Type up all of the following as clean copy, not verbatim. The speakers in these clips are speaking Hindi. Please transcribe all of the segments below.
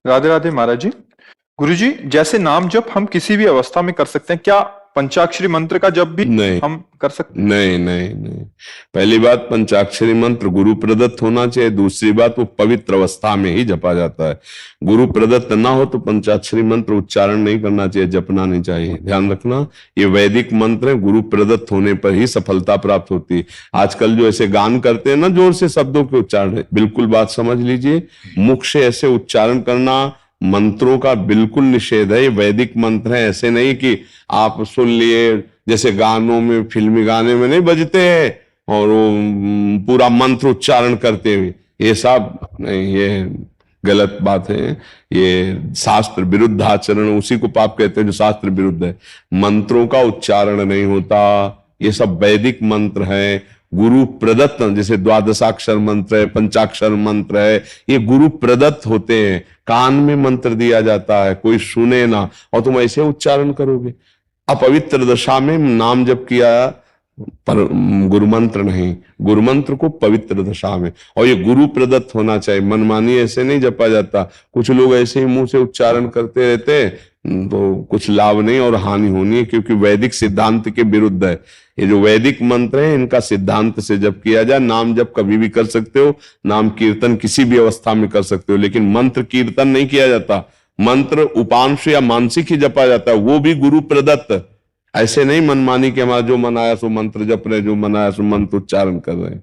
राधे राधे महाराज जी। गुरु जी, जैसे नाम जप हम किसी भी अवस्था में कर सकते हैं, क्या पंचाक्षरी मंत्र का जप भी नहीं, हम कर सकते नहीं, नहीं, नहीं। पहली बात, पंचाक्षरी मंत्र गुरु प्रदत्त होना चाहिए। दूसरी बात, वो पवित्र अवस्था में ही जपा जाता है। गुरु प्रदत्त ना हो तो पंचाक्षरी मंत्र उच्चारण नहीं करना चाहिए, जपना नहीं चाहिए। ध्यान रखना, ये वैदिक मंत्र है, गुरु प्रदत्त होने पर ही सफलता प्राप्त होती है। आजकल जो ऐसे गान करते हैं ना, जोर से शब्दों के उच्चारण, बिल्कुल बात समझ लीजिए। मुख से ऐसे उच्चारण करना मंत्रों का बिल्कुल निषेध है। ये वैदिक मंत्र है, ऐसे नहीं कि आप सुन लिए, जैसे गानों में, फिल्मी गाने में नहीं बजते हैं और वो पूरा मंत्र उच्चारण करते हुए, ये सब नहीं, ये गलत बात है। ये शास्त्र विरुद्ध आचरण, उसी को पाप कहते हैं जो शास्त्र विरुद्ध है। मंत्रों का उच्चारण नहीं होता, ये सब वैदिक मंत्र है, गुरु प्रदत्त। जैसे द्वादशाक्षर मंत्र है, पंचाक्षर मंत्र है, ये गुरु प्रदत्त होते हैं। कान में मंत्र दिया जाता है, कोई सुने ना, और तुम ऐसे उच्चारण करोगे। अपवित्र दशा में नाम जप किया, पर गुरु मंत्र नहीं, गुरु मंत्र को पवित्र दशा में, और ये गुरु प्रदत्त होना चाहिए। मनमानी ऐसे नहीं जपा जाता। कुछ लोग ऐसे ही मुंह से उच्चारण करते रहते हैं, तो कुछ लाभ नहीं और हानि होनी है, क्योंकि वैदिक सिद्धांत के विरुद्ध है। ये जो वैदिक मंत्र है, इनका सिद्धांत से जप किया जाए। नाम जप कभी भी कर सकते हो, नाम कीर्तन किसी भी अवस्था में कर सकते हो, लेकिन मंत्र कीर्तन नहीं किया जाता। मंत्र उपांश या मानसिक ही जपा जाता है, वो भी गुरु प्रदत्त। ऐसे नहीं मनमानी के हमारा जो मनाया सो मंत्र जप रहे, जो मनाया सो मंत्र उच्चारण कर रहे हैं।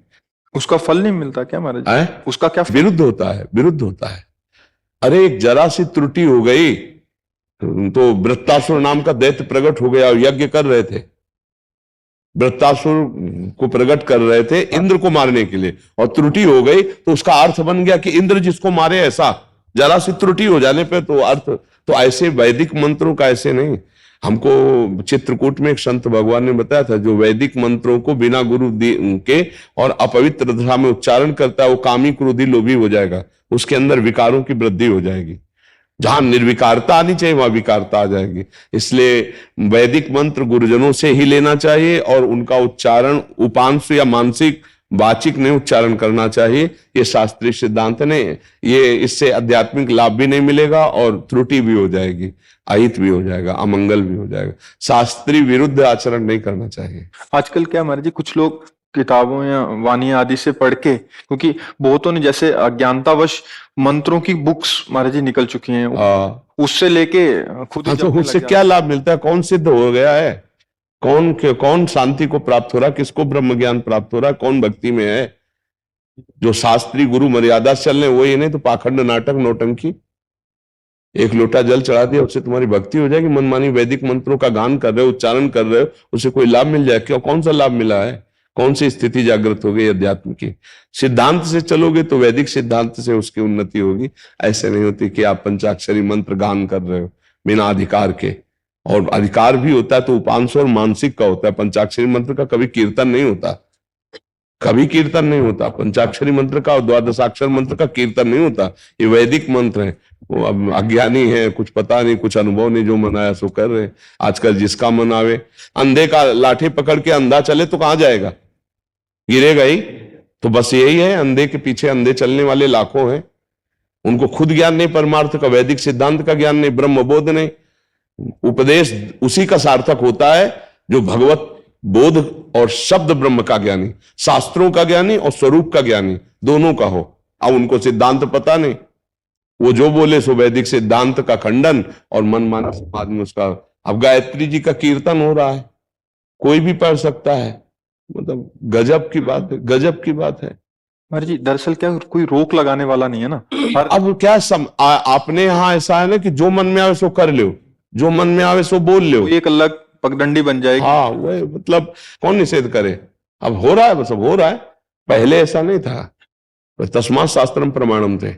उसका फल नहीं मिलता क्या महाराज जी? है? उसका क्या विरुद्ध होता है, विरुद्ध होता है। अरे एक जरा सी त्रुटि हो गई तो वृत्तासुर नाम का दैत्य प्रकट हो गया, यज्ञ कर रहे थे, वृत्तासुर को प्रकट कर रहे थे इंद्र को मारने के लिए, और त्रुटि हो गई तो उसका अर्थ बन गया कि इंद्र जिसको मारे। ऐसा जरा सी त्रुटि हो जाने पे तो अर्थ, तो ऐसे वैदिक मंत्रों का ऐसे नहीं। हमको चित्रकूट में एक संत भगवान ने बताया था, जो वैदिक मंत्रों को बिना गुरु के और अपवित्र दशा में उच्चारण करता है, वो कामी, क्रोधी, लोभी हो जाएगा, उसके अंदर विकारों की वृद्धि हो जाएगी। जहां निर्विकारता आनी चाहिए वहां विकारता आ जाएगी। इसलिए वैदिक मंत्र गुरुजनों से ही लेना चाहिए, और उनका उच्चारण उपांश या मानसिक, वाचिक नहीं उच्चारण करना चाहिए। ये शास्त्रीय सिद्धांत नहीं, ये इससे आध्यात्मिक लाभ भी नहीं मिलेगा और त्रुटि भी हो जाएगी, अहित भी हो जाएगा, अमंगल भी हो जाएगा। शास्त्रीय विरुद्ध आचरण नहीं करना चाहिए। आजकल क्या महाराज जी, कुछ लोग किताबों या वाणी आदि से पढ़ के, क्योंकि बहुतों ने जैसे अज्ञानतावश मंत्रों की बुक्स महाराज जी निकल चुकी हैं, उससे लेके खुद ही तो जपने उससे लग क्या लाभ मिलता है? कौन सिद्ध हो गया है? कौन शांति को प्राप्त हो रहा है? किसको ब्रह्म ज्ञान प्राप्त हो रहा है? कौन भक्ति में है? जो शास्त्री गुरु मर्यादा से चल रहे वही, नहीं तो पाखंड, नाटक, नौटंकी। एक लोटा जल चढ़ा दिया, उससे तुम्हारी भक्ति हो जाएगी? मनमानी वैदिक मंत्रों का गान कर रहे हो, उच्चारण कर रहे हो, उससे कोई लाभ मिल जाए क्या? कौन सा लाभ मिला है? कौन सी स्थिति जागृत हो गई अध्यात्म की? सिद्धांत से चलोगे तो वैदिक सिद्धांत से उसकी उन्नति होगी। ऐसे नहीं होती कि आप पंचाक्षरी मंत्र गान कर रहे हो बिना अधिकार के। और अधिकार भी होता है तो उपांश और मानसिक का होता है। पंचाक्षरी मंत्र का कभी कीर्तन नहीं होता, कभी कीर्तन नहीं होता। पंचाक्षरी मंत्र का और द्वादशाक्षर मंत्र का कीर्तन नहीं होता। ये वैदिक मंत्र है। वो अब अज्ञानी है, कुछ पता नहीं, कुछ अनुभव नहीं, जो मनाया सो कर रहे। आजकल जिसका मन आवे, अंधे का लाठी पकड़ के अंधा चले तो कहां जाएगा? गिरेगा ही। तो बस यही है, अंधे के पीछे अंधे चलने वाले लाखों हैं। उनको खुद ज्ञान नहीं, परमार्थ का, वैदिक सिद्धांत का ज्ञान नहीं, ब्रह्म बोध नहीं। उपदेश उसी का सार्थक होता है जो भगवत बोध और शब्द ब्रह्म का ज्ञानी, शास्त्रों का ज्ञानी और स्वरूप का ज्ञानी, दोनों का हो। अब उनको सिद्धांत पता नहीं, वो जो बोले सो वैदिक सिद्धांत का खंडन, और मनमाना समाज में उसका। अब गायत्री जी का कीर्तन हो रहा है, कोई भी पढ़ सकता है। मतलब गजब की बात है, गजब की बात है। महाराज जी, दरअसल क्या कोई रोक लगाने वाला नहीं है ना। अब क्या आपने यहाँ ऐसा है ना कि जो मन में आवे सो कर लो, जो मन में आवे सो बोल लो, एक अलग पगडंडी बन जाएगी। हाँ, वो मतलब कौन निषेध करे? अब हो रहा है, बस अब हो रहा है। पहले ऐसा नहीं था। तस्मात् शास्त्रम प्रमाणम थे।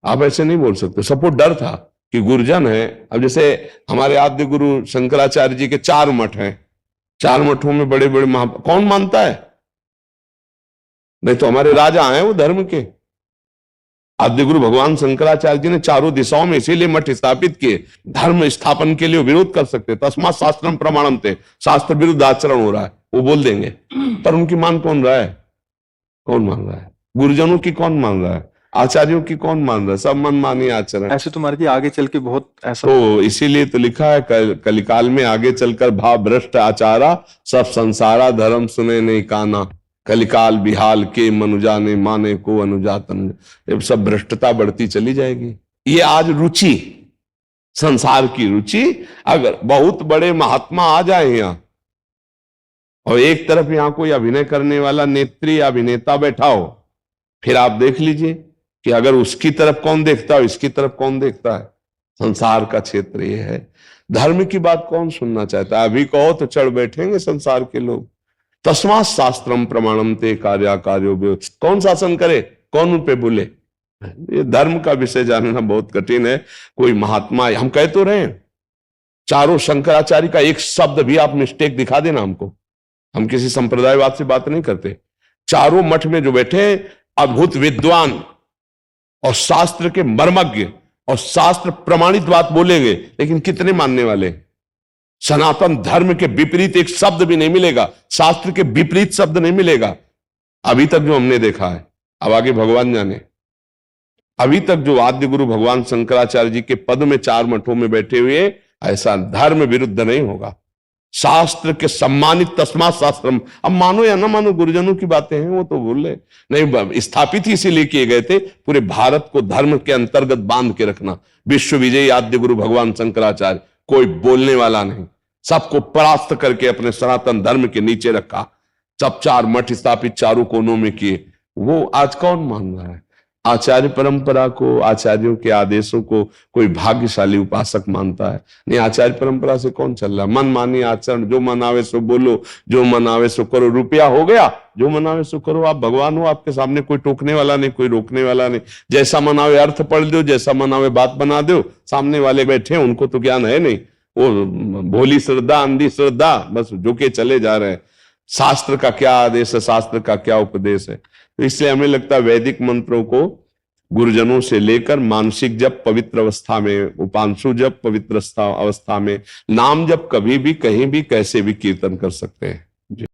आप ऐसे नहीं बोल सकते। सबको डर था कि गुरुजन है। अब जैसे हमारे आद्य गुरु शंकराचार्य जी के 4 मठ हैं, 4 मठों में बड़े बड़े कौन मानता है? नहीं तो हमारे राजा हैं वो धर्म के। आद्य गुरु भगवान शंकराचार्य जी ने चारों दिशाओं में इसीलिए मठ स्थापित किए, धर्म स्थापन के लिए। विरोध कर सकते, तस्मात् शास्त्रम प्रमाणम थे। शास्त्र विरुद्ध आचरण हो रहा है, वो बोल देंगे, पर उनकी मान कौन रहा है? कौन मान रहा है? गुरुजनों की कौन मान रहा है? आचार्यों की कौन मान रहा है? सब मनमानी आचरण। ऐसे तो महाराज जी आगे चल के बहुत ऐसा तो इसीलिए तो लिखा है कलिकाल में आगे चलकर भाव भ्रष्ट आचारा, सब संसारा धर्म सुने नहीं काना, कलिकाल बिहाल के मनुजा ने माने को अनुजातन। ये सब भ्रष्टता बढ़ती चली जाएगी। ये आज रुचि, संसार की रुचि, अगर बहुत बड़े महात्मा आ जाए यहाँ और एक तरफ यहां कोई अभिनय करने वाला नेत्री अभिनेता बैठा हो, फिर आप देख लीजिए कि अगर उसकी तरफ कौन देखता है, इसकी तरफ कौन देखता है। संसार का क्षेत्र ये है। धर्म की बात कौन सुनना चाहता है? अभी कहो तो चढ़ बैठेंगे संसार के लोग। तस्मात् शास्त्रम प्रमाणम ते कार्या कार्यो व्यो। कौन शासन करे, कौन उन पे बोले? ये धर्म का विषय जानना बहुत कठिन है। कोई महात्मा, हम कह तो रहे हैं, चारों शंकराचार्य का एक शब्द भी आप मिस्टेक दिखा देना हमको, हम किसी संप्रदायवाद से बात नहीं करते। चारों मठ में जो बैठे अद्भुत विद्वान और शास्त्र के मर्मज्ञ और शास्त्र प्रमाणित बात बोलेंगे, लेकिन कितने मानने वाले? सनातन धर्म के विपरीत एक शब्द भी नहीं मिलेगा, शास्त्र के विपरीत शब्द नहीं मिलेगा अभी तक जो हमने देखा है। अब आगे भगवान जाने। अभी तक जो आद्य गुरु भगवान शंकराचार्य जी के पद में 4 मठों में बैठे हुए, ऐसा धर्म विरुद्ध नहीं होगा। शास्त्र के सम्मानित तस्मात् शास्त्रम। अब मानो या ना मानो, गुरुजनों की बातें हैं, वो तो बोल रहे नहीं, स्थापित ही इसीलिए किए गए थे पूरे भारत को धर्म के अंतर्गत बांध के रखना। विश्व विजयी आद्य गुरु भगवान शंकराचार्य, कोई बोलने वाला नहीं, सबको परास्त करके अपने सनातन धर्म के नीचे रखा। सब 4 मठ स्थापित चारों कोनों में किए। वो आज कौन मान रहा है? आचार्य परंपरा को, आचार्यों के आदेशों को कोई भाग्यशाली उपासक मानता है? नहीं, आचार्य परंपरा से कौन चल रहा है? मनमानी आचरण, जो मनावे सो बोलो, जो मनावे सो करो। रुपया हो गया, जो मनावे सो करो। आप भगवान हो, आपके सामने कोई टोकने वाला नहीं, कोई रोकने वाला नहीं। जैसा मनावे अर्थ पढ़ दो, जैसा मनावे बात बना दो। सामने वाले बैठे हैं, उनको तो ज्ञान है नहीं, वो भोली श्रद्धा, अंधी श्रद्धा, बस झुके चले जा रहे हैं। शास्त्र का क्या आदेश है, शास्त्र का क्या उपदेश है? तो इसलिए हमें लगता है वैदिक मंत्रों को गुरुजनों से लेकर मानसिक जप पवित्र अवस्था में, उपांशु जप पवित्र अवस्था में, नाम जप कभी भी कहीं भी कैसे भी कीर्तन कर सकते हैं।